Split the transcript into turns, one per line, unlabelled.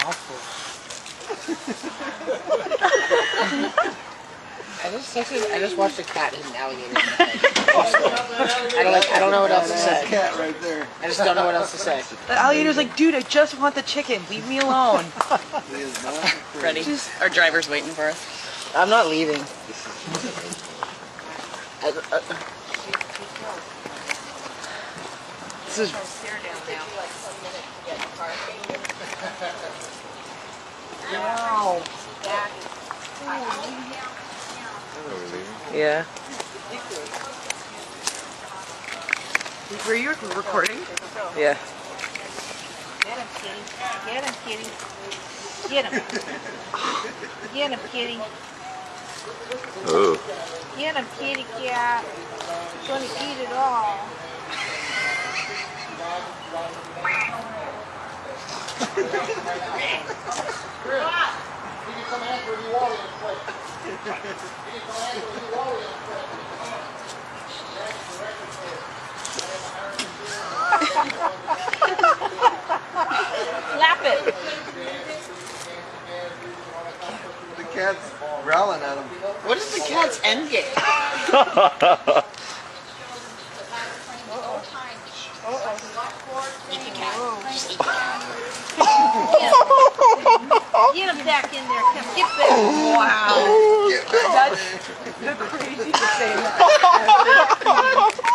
mouthful. I just watched a cat hit an alligator in the head. I don't know what else to say.
Cat right there.
I just don't know what else to say.
The alligator's like, dude, I just want the chicken. Leave me alone.
He is not afraid.
Ready? Our driver's waiting for us.
I'm not leaving. This is. Wow. Yeah.
Were you recording?
Yeah.
Get him, kitty. Get him, kitty. Get him. Get him, kitty.
Oh.
Get him, kitty cat. He's gonna eat it all. Slap it.
The cat's growling at him.
What is the cat's end game?
Eat the cat. Just eat the cat. Get him back in there. Come get back.
Wow. That's the craziest thing.